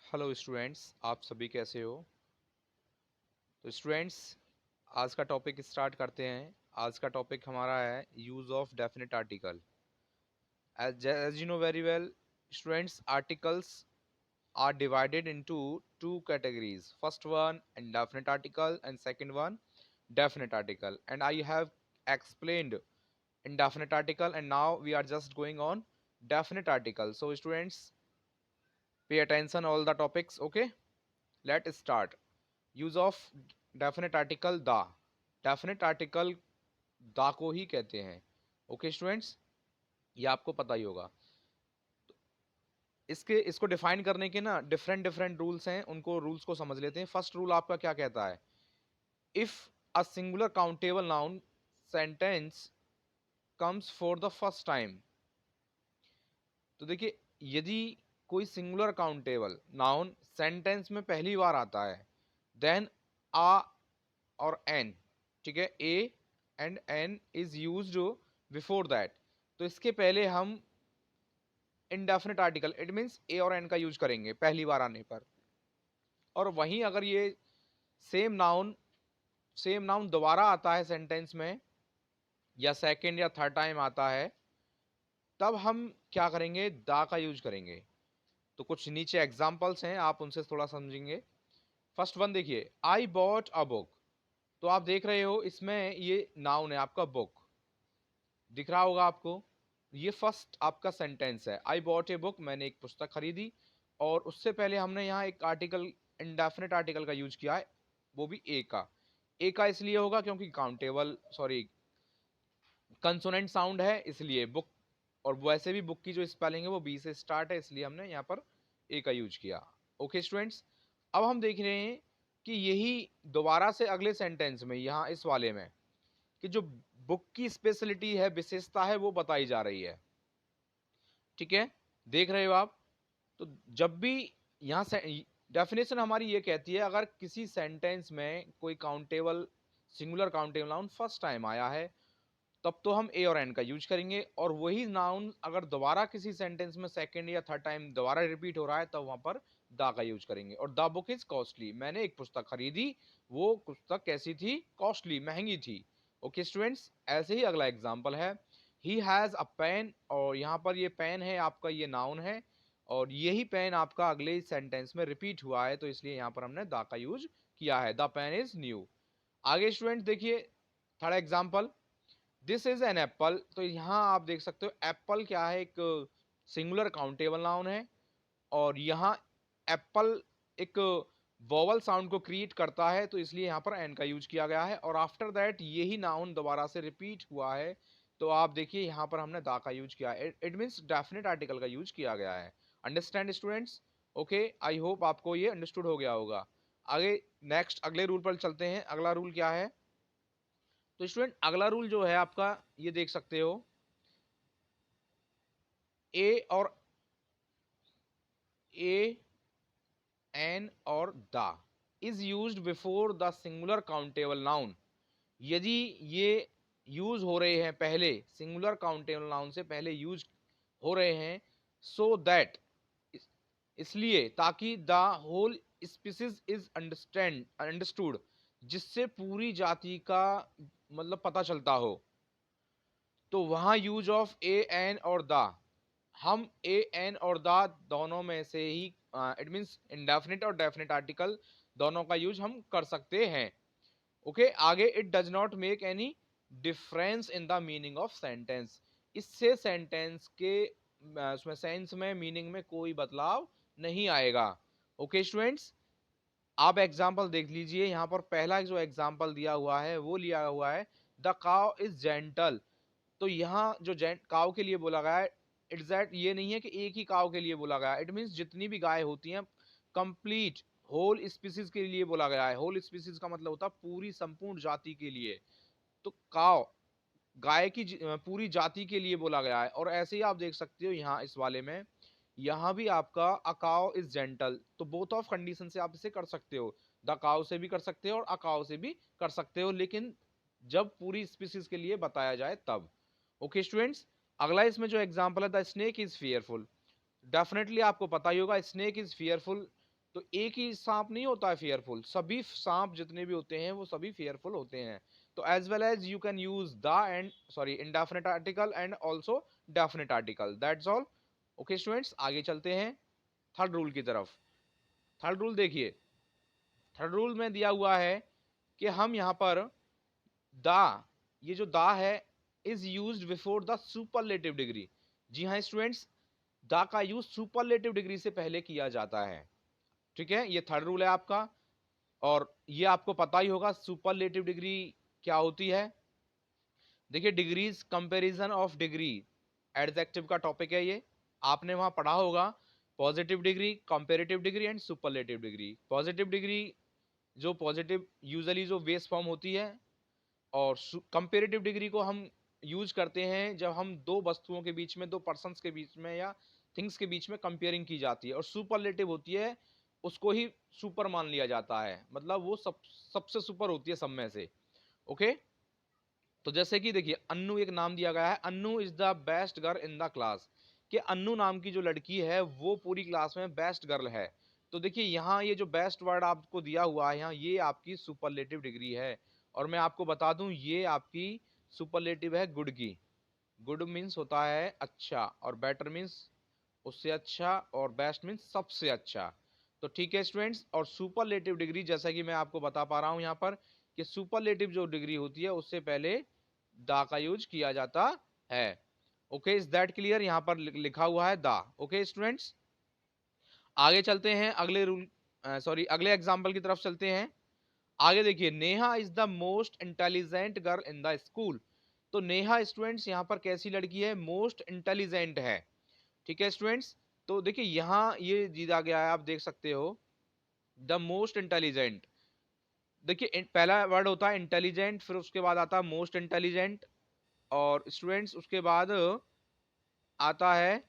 Hello students, आप सभी कैसे हो। तो स्टूडेंट्स, आज का टॉपिक स्टार्ट करते हैं। आज का टॉपिक हमारा है use of definite article. As you know very well students, articles are divided into two categories. First one indefinite article and second one definite article. And I have explained indefinite article and now we are just going on definite article. So students, pay attention all the topics. Okay, let's start. Use of definite article the. Definite article the को ही कहते हैं। Okay students, ये आपको पता ही होगा। इसको define करने के ना डिफरेंट डिफरेंट रूल्स हैं, उनको रूल्स को समझ लेते हैं। फर्स्ट रूल आपका क्या कहता है? If a singular countable noun sentence comes for the first time, तो देखिए, यदि कोई सिंगुलर काउंटेबल नाउन सेंटेंस में पहली बार आता है, देन आ और एन, ठीक है, a and an is used before that, तो इसके पहले हम indefinite article, it means a और एन का यूज करेंगे पहली बार आने पर। और वहीं अगर ये सेम नाउन दोबारा आता है सेंटेंस में, या सेकंड या थर्ड टाइम आता है, तब हम क्या करेंगे? दा का यूज करेंगे। तो कुछ नीचे एग्जांपल्स हैं, आप उनसे थोड़ा समझेंगे। फर्स्ट वन देखिए, आई बॉट अ बुक। तो आप देख रहे हो इसमें ये नाउन है आपका बुक, दिख रहा होगा आपको। ये फर्स्ट आपका सेंटेंस है, आई बॉट ए बुक, मैंने एक पुस्तक खरीदी। और उससे पहले हमने यहाँ एक आर्टिकल, इंडेफिनेट आर्टिकल का यूज किया है, वो भी ए का। ए का इसलिए होगा क्योंकि काउंटेबल, सॉरी, कंसोनेंट साउंड है, इसलिए बुक। और वैसे भी बुक की जो स्पेलिंग है वो बी से स्टार्ट है, इसलिए हमने यहाँ पर ए का यूज किया। ओके स्टूडेंट्स, अब हम देख रहे हैं कि यही दोबारा से अगले सेंटेंस में, यहाँ इस वाले में, कि जो बुक की स्पेशलिटी है, विशेषता है, वो बताई जा रही है। ठीक है, देख रहे हो आप। तो जब भी यहाँ से डेफिनेशन हमारी ये कहती है, अगर किसी सेंटेंस में कोई countable, singular countable noun first time आया है, तब तो हम ए और एन का यूज करेंगे। और वही नाउन अगर दोबारा किसी सेंटेंस में सेकंड या थर्ड टाइम दोबारा रिपीट हो रहा है, तब वहां पर द का यूज करेंगे। और द बुक इज कॉस्टली, मैंने एक पुस्तक खरीदी, वो पुस्तक कैसी थी? कॉस्टली, महंगी थी। ओके स्टूडेंट्स, ऐसे ही अगला एग्जाम्पल है, ही हैज अ पेन। और यहाँ पर ये पेन है आपका, ये नाउन है, और यही पेन आपका अगले सेंटेंस में रिपीट हुआ है, तो इसलिए यहाँ पर हमने द का यूज किया है, द पेन इज न्यू। आगे स्टूडेंट देखिए, third example, this is an apple. तो यहाँ आप देख सकते हो एप्पल क्या है, एक सिंगुलर काउंटेबल नाउन है, और यहाँ एप्पल एक वोवल साउंड को क्रिएट करता है, तो इसलिए यहाँ पर एन का यूज किया गया है। और आफ्टर दैट यही नाउन दोबारा से रिपीट हुआ है, तो आप देखिए यहाँ पर हमने दा का यूज किया है। इट मीन्स डेफिनेट आर्टिकल का यूज किया गया है। Understand students? Okay, I hope आपको ये अंडरस्टूड हो गया होगा। आगे नेक्स्ट अगले रूल पर चलते हैं। अगला रूल क्या है? तो स्टूडेंट, अगला रूल जो है आपका, ये देख सकते हो, ए और ए एन और the is used before the singular countable noun. यदि ये यूज हो रहे हैं पहले, सिंगुलर काउंटेबल नाउन से पहले यूज हो रहे हैं, सो दैट, इसलिए ताकि the whole species is understood, जिससे पूरी जाति का मतलब पता चलता हो, तो वहां यूज ऑफ ए एन और द, हम ए एन और द दोनों में से ही, इट मींस इंडेफिनिट और डेफिनिट आर्टिकल दोनों का यूज हम कर सकते हैं। ओके, आगे, it does not make any difference in the meaning of sentence. इससे सेंटेंस के उसमें सेंस में, मीनिंग में कोई बदलाव नहीं आएगा। ओके स्टूडेंट्स, आप एग्जाम्पल देख लीजिए। यहाँ पर पहला जो एग्जाम्पल दिया हुआ है वो लिया हुआ है, द काउ इज जेंटल। तो यहाँ जो काव के लिए बोला गया है, एग्जैक्ट ये नहीं है कि एक ही काव के लिए बोला गया है, इट मीन्स जितनी भी गाय होती हैं, कंप्लीट होल स्पीसीज के लिए बोला गया है। होल स्पीसीज का मतलब होता है पूरी संपूर्ण जाति के लिए। तो काव, गाय की पूरी जाति के लिए बोला गया है। और ऐसे ही आप देख सकते हो यहाँ इस वाले में, यहाँ भी आपका अ काव इज जेंटल, तो बोथ ऑफ कंडीशन से आप इसे कर सकते हो, द काव से भी कर सकते हो और अ काव से भी कर सकते हो, लेकिन जब पूरी स्पीसीज के लिए बताया जाए तब। ओके स्टूडेंट्स, अगला इसमें जो एग्जांपल है, the snake is fearful. Definitely आपको पता ही होगा, स्नेक इज फियरफुल तो एक ही सांप नहीं होता है फेयरफुल, सभी सांप जितने भी होते हैं वो सभी फेयरफुल होते हैं। तो as well as you can use the and sorry indefinite article and also definite article, that's all. Okay students, आगे चलते हैं थर्ड रूल की तरफ। थर्ड रूल देखिए, थर्ड रूल में दिया हुआ है कि हम यहाँ पर दा, ये जो दा है is used before the superlative degree. जी हाँ स्टूडेंट्स, दा का यूज सुपरलेटिव डिग्री से पहले किया जाता है। ठीक है, ये थर्ड रूल है आपका। और ये आपको पता ही होगा सुपरलेटिव डिग्री क्या होती है। देखिए, degrees comparison of degree, adjective का टॉपिक है ये, आपने वहां पढ़ा होगा। Positive degree, comparative degree and superlative degree. Positive degree जो पॉजिटिव यूजुअली जो बेस फॉर्म होती है, और कंपेरेटिव डिग्री को हम यूज करते हैं जब हम दो वस्तुओं के बीच में, दो पर्सन्स के बीच में या थिंग्स के बीच में कंपेयरिंग की जाती है। और सुपरलेटिव होती है, उसको ही सुपर मान लिया जाता है, मतलब वो सबसे सुपर होती है सब में से। ओके, तो जैसे कि देखिए, अन्नू एक नाम दिया गया है, Annu is the best girl in the class, कि अन्नू नाम की जो लड़की है वो पूरी क्लास में बेस्ट गर्ल है। तो देखिए, यहाँ ये जो बेस्ट वर्ड आपको दिया हुआ है यहाँ, ये आपकी सुपरलेटिव डिग्री है। और मैं आपको बता दूं, ये आपकी सुपरलेटिव है गुड की। गुड मीन्स होता है अच्छा, और बेटर मीन्स उससे अच्छा, और बेस्ट मीन्स सबसे अच्छा। तो ठीक है स्टूडेंट्स, और सुपरलेटिव डिग्री जैसा कि मैं आपको बता पा रहा हूं यहाँ पर, कि सुपरलेटिव जो डिग्री होती है उससे पहले दा का यूज किया जाता है। Okay, is that clear? यहाँ पर लिखा हुआ है दा। ओके स्टूडेंट्स, आगे चलते हैं अगले रूल, सॉरी अगले एग्जाम्पल की तरफ चलते हैं। आगे देखिए, Neha is the most intelligent girl in the school. तो नेहा स्टूडेंट्स यहाँ पर कैसी लड़की है? मोस्ट इंटेलिजेंट है। ठीक है स्टूडेंट्स, तो देखिए यहाँ ये दिया गया है, आप देख सकते हो द मोस्ट इंटेलिजेंट। देखिए, पहला वर्ड होता है इंटेलिजेंट, फिर उसके बाद आता है मोस्ट इंटेलिजेंट, और स्टूडेंट्स उसके बाद आता है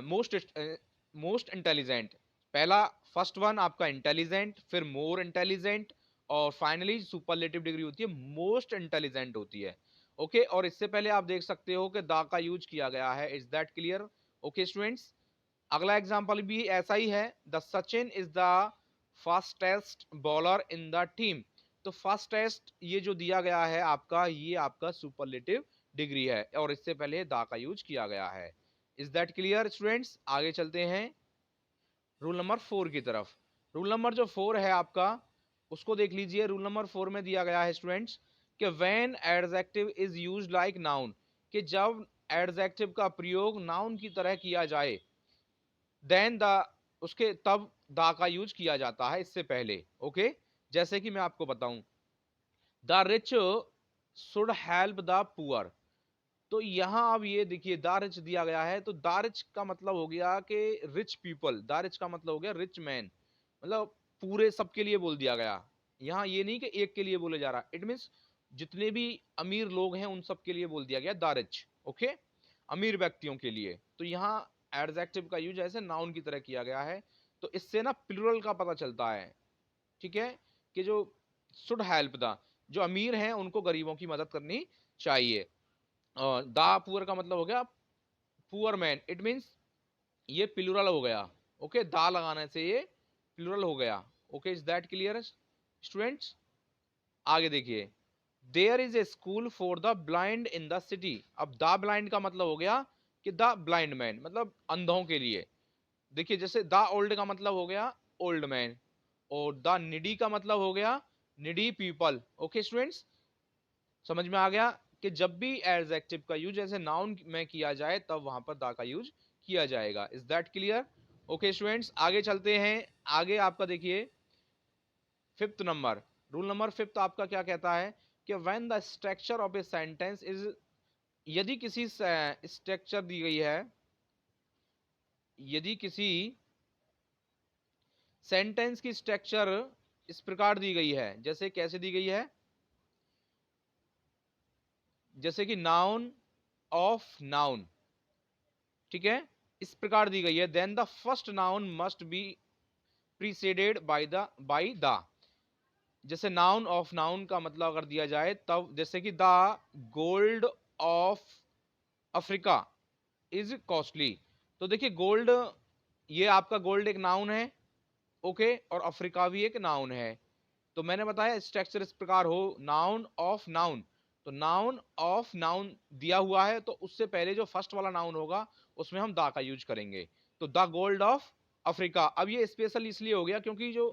मोस्ट मोस्ट इंटेलिजेंट। पहला फर्स्ट वन आपका इंटेलिजेंट, फिर मोर इंटेलिजेंट, और फाइनली सुपरलेटिव डिग्री होती है मोस्ट इंटेलिजेंट होती है। ओके, और इससे पहले आप देख सकते हो कि दा का यूज किया गया है। Is that clear? Okay students, अगला एग्जांपल भी ऐसा ही है। The Sachin is the fastest bowler in the team. तो फास्टेस्ट ये जो दिया गया है आपका, ये आपका सुपरलेटिव डिग्री है, और इससे पहले दा का यूज किया गया है। Is that clear students? आगे चलते हैं रूल नंबर 4 की तरफ। रूल नंबर जो 4 है आपका, उसको देख लीजिए। रूल नंबर 4 में दिया गया है स्टूडेंट्स कि when adjective is used like noun, कि जब एडजेक्टिव का प्रयोग नाउन की तरह किया जाए, देन द, उसके तब दा का यूज किया जाता है, इससे पहले। ओके, जैसे कि मैं आपको बताऊं, the rich should help the poor. तो यहां अब ये देखिए, द रिच दिया गया है, तो द रिच का मतलब हो गया कि रिच पीपल, द रिच का मतलब हो गया रिच मैन, मतलब पूरे सबके लिए बोल दिया गया। यहाँ ये नहीं कि एक के लिए बोले जा रहा, इट मीन्स जितने भी अमीर लोग हैं उन सब के लिए बोल दिया गया द रिच। ओके, अमीर व्यक्तियों के लिए। तो यहाँ एडजेक्टिव का यूज ऐसे नाउन की तरह किया गया है, तो इससे ना प्लूरल का पता चलता है। ठीक है, कि जो शुड हेल्प द, जो अमीर हैं उनको गरीबों की मदद करनी चाहिए। दा पुअर का मतलब हो गया पुअर मैन, इट मीन्स ये प्लूरल हो गया। ओके, दा लगाने से ये प्लूरल हो गया। Okay, is that clear students? आगे देखिए, there is a school for the blind in the city. अब द ब्लाइंड का मतलब हो गया कि द ब्लाइंड मैन, मतलब अंधों के लिए। देखिए, जैसे द ओल्ड का मतलब हो गया ओल्ड मैन, और द निडी का मतलब हो गया निडी पीपल। ओके स्टूडेंट्स, समझ में आ गया कि जब भी एडजेक्टिव का यूज ऐसे नाउन में किया जाए तब वहां पर दा का यूज किया जाएगा। Is that clear? Okay students, आगे चलते हैं। आगे आपका देखिए fifth number, rule number fifth आपका क्या कहता है कि when the structure of a sentence is, यदि किसी स्ट्रक्चर दी गई है, यदि किसी सेंटेंस की स्ट्रक्चर इस प्रकार दी गई है, जैसे कैसे दी गई है, जैसे कि नाउन ऑफ नाउन, ठीक है, इस प्रकार दी गई है, then the first noun must be preceded by the. जैसे नाउन ऑफ नाउन का मतलब अगर दिया जाए तब, जैसे कि the gold of Africa is costly. तो देखिए, गोल्ड, ये आपका गोल्ड एक नाउन है, ओके, और अफ्रीका भी एक नाउन है। तो मैंने बताया स्ट्रक्चर इस प्रकार हो, नाउन ऑफ नाउन, तो नाउन ऑफ नाउन दिया हुआ है तो उससे पहले जो फर्स्ट वाला नाउन होगा उसमें हम दा का यूज करेंगे। तो द गोल्ड ऑफ अफ्रीका। अब ये स्पेशल इसलिए हो गया क्योंकि जो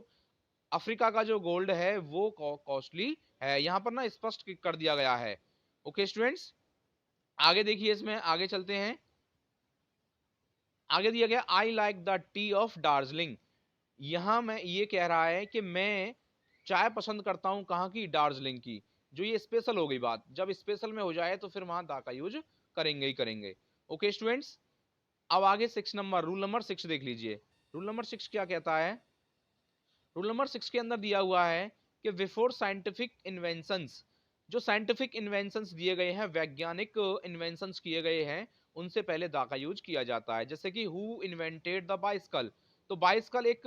अफ्रीका का जो गोल्ड है वो कॉस्टली है, यहां पर ना स्पष्ट कर दिया गया है। ओके स्टूडेंट्स, आगे देखिए, इसमें आगे चलते हैं। आगे दिया गया I like the T of Darjeeling. यहां मैं ये कह रहा है कि मैं चाय पसंद करता हूं कहाँ की, दार्जिलिंग की। जो ये स्पेशल हो गई बात, जब स्पेशल में हो जाए तो फिर वहां दा का यूज करेंगे ही करेंगे। ओके स्टूडेंट्स, अब आगे 6 नंबर, रूल नंबर 6 देख लीजिए। रूल नंबर 6 क्या कहता है? रूल नंबर 6 के अंदर दिया हुआ है कि बिफोर साइंटिफिक इन्वेंशंस, जो साइंटिफिक इन्वेंशंस दिए गए हैं, वैज्ञानिक इन्वेंशंस किए गए हैं, उनसे पहले दा का यूज किया जाता है। जैसे कि हु इन्वेंटेड द बाइसिकल, तो बाइसिकल एक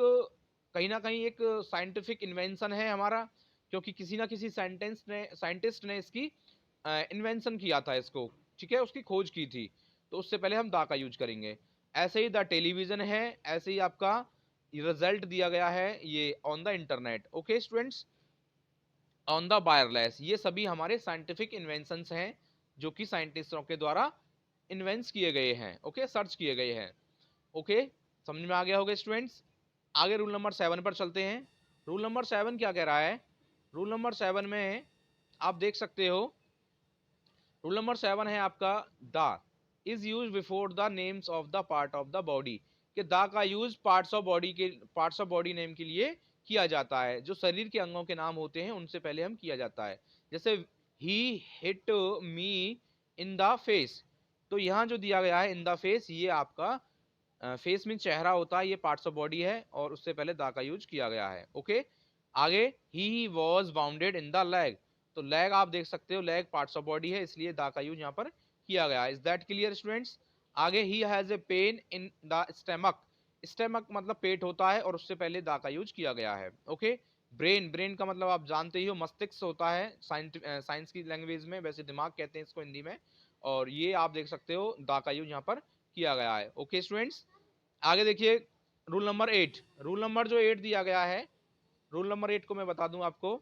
कहीं ना कहीं एक साइंटिफिक इन्वेंशन है हमारा, क्योंकि किसी ना किसी साइंटिस्ट ने इसकी इन्वेंशन किया था इसको, ठीक है, उसकी खोज की थी, तो उससे पहले हम दा का यूज करेंगे। ऐसे ही द टेलीविजन है, ऐसे ही आपका रिजल्ट दिया गया है ये on the internet. Okay students, on the wireless, ये सभी हमारे साइंटिफिक इन्वेंशंस हैं जो कि साइंटिस्टों के द्वारा इन्वेंट किए गए हैं, ओके, सर्च किए गए हैं। ओके, समझ में आ गया होगा स्टूडेंट्स। आगे रूल नंबर 7 पर चलते हैं। रूल नंबर 7 क्या कह रहा है? रूल नंबर 7 में आप देख सकते हो, रूल नंबर 7 है आपका the is use before the names of the part of the body, कि द का use parts of body name के लिए किया जाता है। जो शरीर के अंगों के नाम होते हैं उनसे पहले हम किया जाता है। जैसे ही hit me in the face, तो यहाँ जो दिया गया है इन द फेस, ये आपका फेस में चेहरा होता है, ये पार्ट्स ऑफ बॉडी है और उससे पहले दा का यूज किया गया है। ओके, आगे he was bounded in the leg, तो लेग आप देख सकते हो, लेग पार्ट्स ऑफ बॉडी है, इसलिए दा का यूज यहाँ पर किया गया है। Is that clear students? आगे he has a pain in the stomach, stomach मतलब पेट होता है और उससे पहले दा का यूज किया गया है। ओके, ब्रेन, ब्रेन का मतलब आप जानते ही हो, मस्तिष्क होता है साइंस की लैंग्वेज में, वैसे दिमाग कहते हैं इसको हिंदी में, और ये आप देख सकते हो दा का यूज यहाँ पर किया गया है। ओके स्टूडेंट्स, आगे देखिए रूल नंबर 8। रूल नंबर जो 8 दिया गया है, रूल नंबर 8 को मैं बता दूं आपको,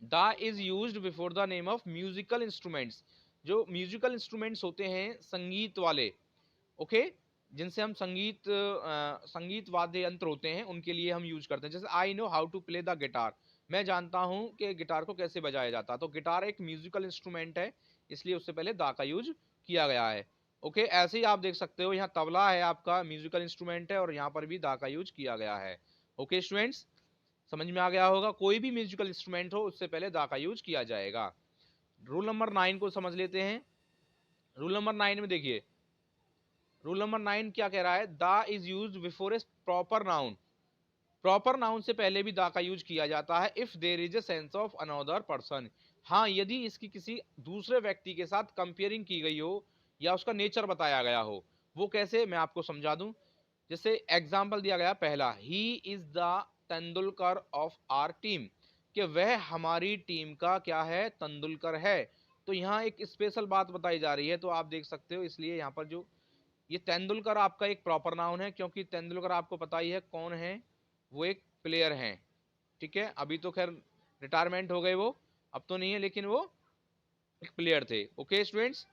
the is used before the name of musical instruments, जो म्यूजिकल इंस्ट्रूमेंट्स होते हैं संगीत वाले, ओके, जिनसे हम संगीत वाद्य यंत्र होते हैं उनके लिए हम यूज करते हैं। जैसे I know how to play the guitar, मैं जानता हूं कि गिटार को कैसे बजाया जाता है, तो गिटार एक म्यूजिकल इंस्ट्रूमेंट है, इसलिए उससे पहले दा का यूज किया गया है। ओके, ऐसे ही आप देख सकते हो यहाँ तबला है आपका म्यूजिकल इंस्ट्रूमेंट है और यहाँ पर भी दा का यूज किया गया है। ओके स्टूडेंट्स, समझ में आ गया होगा, कोई भी म्यूजिकल इंस्ट्रूमेंट हो उससे पहले दा का यूज किया जाएगा। रूल नंबर 9 को समझ लेते हैं। रूल नंबर 9 में देखिए, रूल नंबर 9 क्या कह रहा है? The is use before A proper noun, proper noun से पहले भी दा का यूज किया जाता है if there is a sense of another person, हाँ यदि इसकी किसी दूसरे व्यक्ति के साथ कंपेयरिंग की गई हो या उसका नेचर बताया गया हो। वो कैसे, मैं आपको समझा दूं। जैसे एग्जाम्पल दिया गया पहला, he is the Tendulkar of our team, कि वह हमारी टीम का क्या है, तेंदुलकर है। तो यहाँ एक स्पेशल बात बताई जा रही है, तो आप देख सकते हो, इसलिए यहाँ पर जो ये तेंदुलकर आपका एक प्रॉपर नाउन है, क्योंकि तेंदुलकर आपको पता ही है कौन है, वो एक प्लेयर हैं, ठीक है, अभी तो खैर रिटायरमेंट हो गए वो, अब तो नहीं है, लेकिन वो एक प्लेयर थे। ओके स्टूडेंट्स,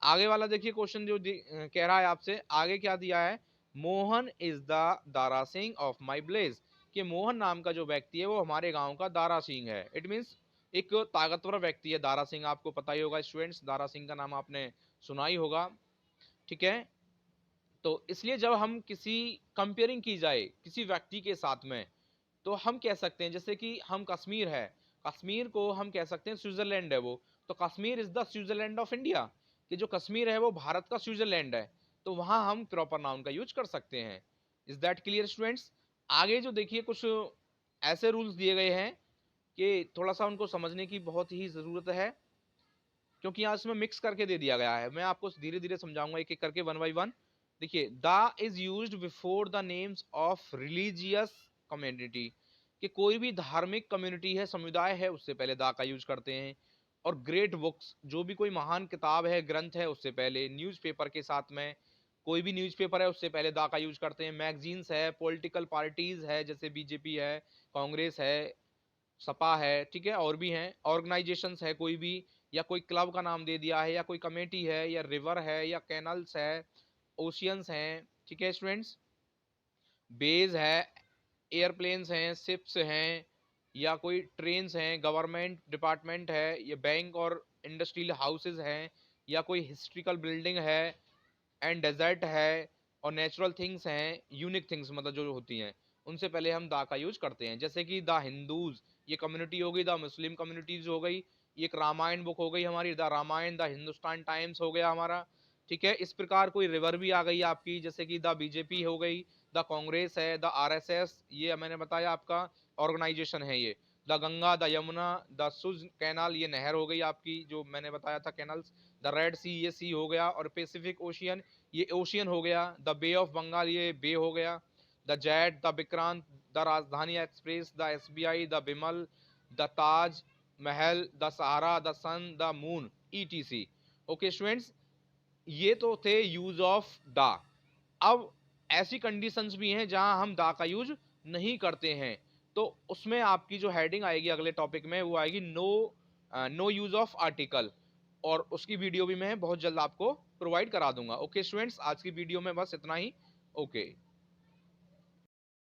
आगे वाला देखिए क्वेश्चन जो कह रहा है आपसे, आगे क्या दिया है? Mohan is the Dara Singh of my blaze, कि मोहन नाम का जो व्यक्ति है वो हमारे गांव का दारा सिंह है। इट मीन्स एक ताकतवर व्यक्ति है दारा सिंह, आपको पता ही होगा स्टूडेंट्स, दारा सिंह का नाम आपने सुना ही होगा, ठीक है। तो इसलिए जब हम किसी कंपेयरिंग की जाए किसी व्यक्ति के साथ में, तो हम कह सकते हैं, जैसे कि हम कश्मीर है, कश्मीर को हम कह सकते हैं स्विट्जरलैंड है वो, तो Kashmir is the Switzerland of India, कि जो कश्मीर है वो भारत का स्विट्जरलैंड है, तो वहां हम प्रॉपर नाउन का यूज कर सकते हैं। Is that clear students? आगे जो देखिए कुछ ऐसे रूल्स दिए गए हैं कि थोड़ा सा उनको समझने की बहुत ही जरूरत है, क्योंकि यहाँ इसमें मिक्स करके दे दिया गया है। मैं आपको धीरे धीरे समझाऊंगा एक एक करके, वन बाई वन। देखिए, the is used before the names of religious community, कि कोई भी धार्मिक कम्युनिटी है, समुदाय है, उससे पहले दा का यूज करते हैं। और ग्रेट बुक्स, जो भी कोई महान किताब है, ग्रंथ है, उससे पहले न्यूज़पेपर के साथ में, कोई भी न्यूज़पेपर है उससे पहले दा का यूज करते हैं। मैगजीन्स है, पॉलिटिकल पार्टीज है जैसे बीजेपी है, कांग्रेस है, सपा है, ठीक है, और भी हैं, ऑर्गेनाइजेशंस है कोई भी, या कोई क्लब का नाम दे दिया है, या कोई कमेटी है, या रिवर है, या कैनल्स है, ओशियंस हैं, ठीक है स्टूडेंट्स, बेज है, एयरप्लेन्स हैं, शिप्स हैं, या कोई ट्रेन्स हैं, गवर्नमेंट डिपार्टमेंट है, या बैंक और इंडस्ट्रियल हाउसेज हैं, या कोई हिस्ट्रिकल बिल्डिंग है, एंड डेजर्ट है, और नेचुरल थिंग्स हैं, यूनिक थिंग्स मतलब जो होती हैं, उनसे पहले हम दा का यूज करते हैं। जैसे कि द हिंदूज, ये कम्युनिटी हो गई, द मुस्लिम कम्युनिटीज हो गई, ये एक रामायण बुक हो गई हमारी, the Ramayana, the Hindustan Times हो गया हमारा, ठीक है। इस प्रकार कोई रिवर भी आ गई आपकी, जैसे कि द बीजेपी हो गई, द कांग्रेस है, द आरएसएस, ये मैंने बताया आपका ऑर्गेनाइजेशन है ये, the Ganga, the Yamuna, the सुज कैनाल, ये नहर हो गई आपकी जो मैंने बताया था कैनल्स, द रेड सी, ये सी हो गया, और पैसिफिक ओशियन, ये ओशियन हो गया, द बे ऑफ बंगाल, ये बे हो गया, the jet, the Vikrant, the Rajdhani Express, the SBI, the Bimal, the Taj Mahal, the Sahara, the sun, the moon, etc. Okay students, ये तो थे यूज ऑफ दा। अब ऐसी कंडीशंस भी हैं जहां हम दा का यूज नहीं करते हैं, तो उसमें आपकी जो हेडिंग आएगी अगले टॉपिक में वो आएगी no, no use of article, और उसकी वीडियो भी मैं बहुत जल्द आपको प्रोवाइड करा दूंगा। ओके स्टूडेंट्स, आज की वीडियो में बस इतना ही। ओके।